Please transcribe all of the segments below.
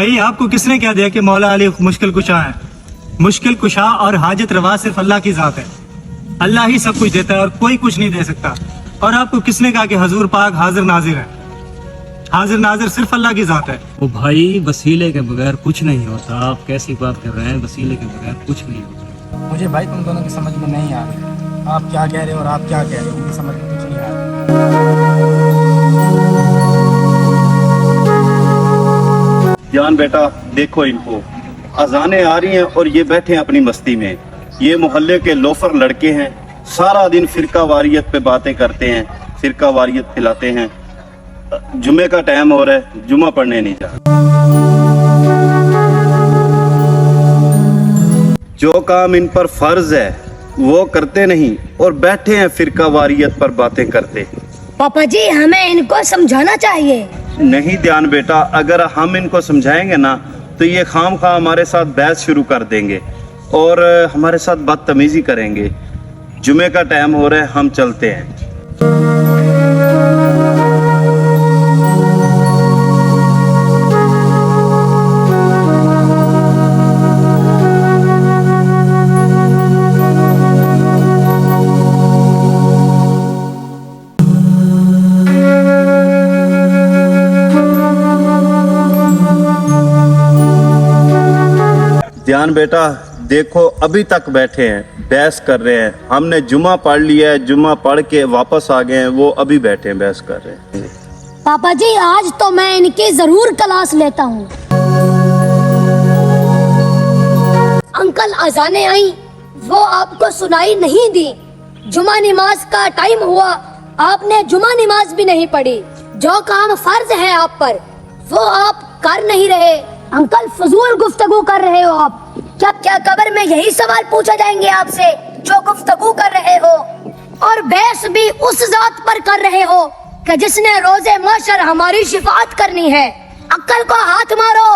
بھائی آپ کو کس نے کہہ دیا کہ مولا علی مشکل کشا ہے؟ مشکل کشا اور حاجت روا صرف اللہ کی ذات ہے. اللہ ہی سب کچھ دیتا ہے اور کوئی کچھ نہیں دے سکتا. اور آپ کو کس نے کہا کہ حضور پاک حاضر ناظر ہے؟ حاضر ناظر صرف اللہ کی ذات ہے. وہ بھائی وسیلے کے بغیر کچھ نہیں ہوتا. آپ کیسی بات کر رہے ہیں؟ وسیلے کے بغیر کچھ نہیں ہوتا. مجھے بھائی تم دونوں کی سمجھ میں نہیں آ رہا. آپ کیا کہہ رہے ہو اور آپ کیا کہہ رہے ہو مجھے سمجھ میں کچھ نہیں آ رہا. جان بیٹا دیکھو ان کو، اذانیں آ رہی ہیں اور یہ بیٹھے ہیں اپنی مستی میں. یہ محلے کے لوفر لڑکے ہیں، سارا دن فرقہ واریت پہ باتیں کرتے ہیں، فرقہ واریت پھیلاتے ہیں. جمعے کا ٹائم ہو رہا ہے، جمعہ پڑھنے نہیں جا رہے. جو کام ان پر فرض ہے وہ کرتے نہیں اور بیٹھے ہیں فرقہ واریت پر باتیں کرتے. پاپا جی ہمیں ان کو سمجھانا چاہیے. نہیں دھیان بیٹا، اگر ہم ان کو سمجھائیں گے نا تو یہ خام خواہ ہمارے ساتھ بحث شروع کر دیں گے اور ہمارے ساتھ بدتمیزی کریں گے. جمعے کا ٹائم ہو رہا ہے، ہم چلتے ہیں. دھیان بیٹا دیکھو، ابھی تک بیٹھے ہیں بحث کر رہے ہیں. ہم نے جمعہ پڑھ لیا ہے، جمعہ پڑھ کے واپس آ گئے ہیں، وہ ابھی بیٹھے ہیں بحث کر رہے ہیں. پاپا جی آج تو میں ان کی ضرور کلاس لیتا ہوں. انکل اذانیں آئیں وہ آپ کو سنائی نہیں دی. جمعہ نماز کا ٹائم ہوا، آپ نے جمعہ نماز بھی نہیں پڑھی. جو کام فرض ہے آپ پر وہ آپ کر نہیں رہے. انکل فضول گفتگو کر رہے ہو آپ. کیا قبر میں یہی سوال پوچھا جائیں گے آپ سے جو گفتگو کر رہے ہو؟ اور بحث بھی اس ذات پر کر رہے ہو کہ جس نے روز محشر ہماری شفاعت کرنی ہے. عقل کو ہاتھ مارو.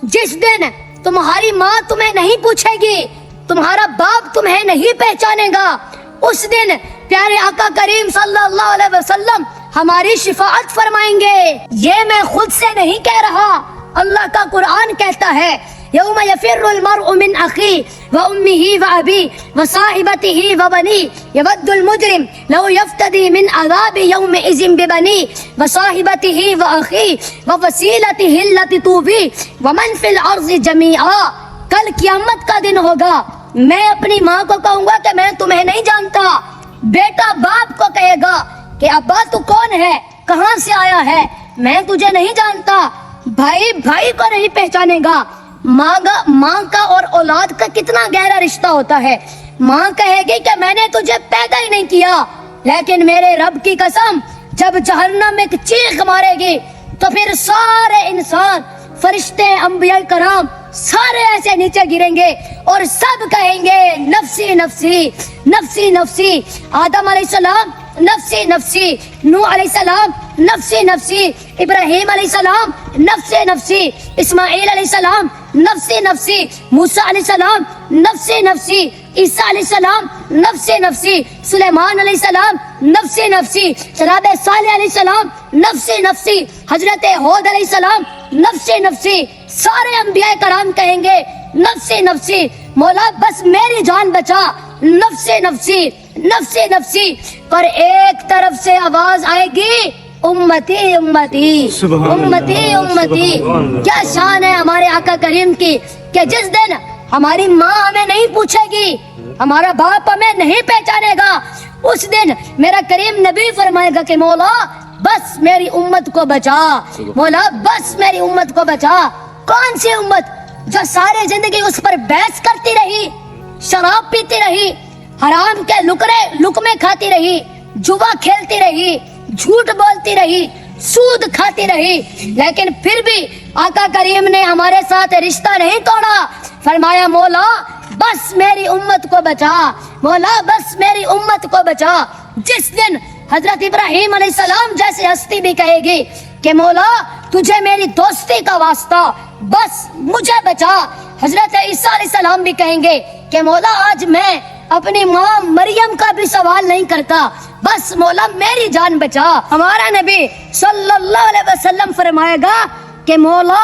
جس دن تمہاری ماں تمہیں نہیں پوچھے گی، تمہارا باپ تمہیں نہیں پہچانے گا، اس دن پیارے آقا کریم صلی اللہ علیہ وسلم ہماری شفاعت فرمائیں گے. یہ میں خود سے نہیں کہہ رہا، اللہ کا قرآن کہتا ہے یوم یفر المرء من اخی وامہ وابی وصاحبتہ وبنی یود المجرم لو یفتدی من عذاب یومئذ ببنی وصاحبتہ واخی وفصیلتہ التی تؤوی ومن فی الارض جمیعا. کل قیامت کا دن ہوگا، میں اپنی ماں کو کہوں گا کہ میں تمہیں نہیں جانتا. بیٹا باپ کو کہے گا کہ ابا تو کون ہے، کہاں سے آیا ہے، میں تجھے نہیں جانتا. بھائی بھائی کو نہیں پہچانے گا. ماں کا اور اولاد کا کتنا گہرا رشتہ ہوتا ہے. ماں کہے گی کہ میں نے تجھے پیدا ہی نہیں کیا، لیکن میرے رب کی قسم جب جہنم ایک چیخ مارے گی تو پھر سارے انسان، فرشتے، انبیاء کرام سارے ایسے نیچے گریں گے اور سب کہیں گے نفسی نفسی نفسی نفسی. آدم علیہ السلام نفسی نفسی، نوح علیہ السلام نفسی نفسی، ابراہیم علیہ السلام نفسی نفسی، اسماعیل علیہ السلام نفسی نفسی، موسیٰ علیہ السلام نفسی نفسی، عیسیٰ علیہ السلام نفسی نفسی، سلیمان علیہ السلام نفسی نفسی، جناب صالح علیہ السلام نفسی نفسی، حضرت ہود علیہ السلام نفسی نفسی. سارے انبیاء کرام کہیں گے نفسی نفسی، مولا بس میری جان بچا، نفسی نفسی نفسی نفسی. پر ایک طرف سے آواز آئے گی امتی امتی امتی امتی. کیا شان ہے ہمارے آقا کریم کی کہ جس دن ہماری ماں ہمیں نہیں پوچھے گی، ہمارا باپ ہمیں نہیں پہچانے گا، اس دن میرا کریم نبی فرمائے گا کہ مولا بس میری امت کو بچا، مولا بس میری امت کو بچا. کون سی امت جو سارے زندگی اس پر بحث کرتی رہی، شراب پیتی رہی، حرام کے لقمے کھاتی رہی، جوا کھیلتی رہی، جھوٹ بولتی رہی، سود کھاتی رہی، لیکن پھر بھی آقا کریم نے ہمارے ساتھ رشتہ نہیں توڑا. فرمایا مولا بس میری امت کو بچا، مولا بس میری امت کو بچا. جس دن حضرت ابراہیم علیہ السلام جیسے ہستی بھی کہے گی کہ مولا تجھے میری دوستی کا واسطہ، بس مجھے بچا. حضرت عیسیٰ علیہ السلام بھی کہیں گے کہ مولا آج میں اپنی ماں مریم کا بھی سوال نہیں کرتا، بس مولا میری جان بچا. ہمارا نبی صلی اللہ علیہ وسلم فرمائے گا کہ مولا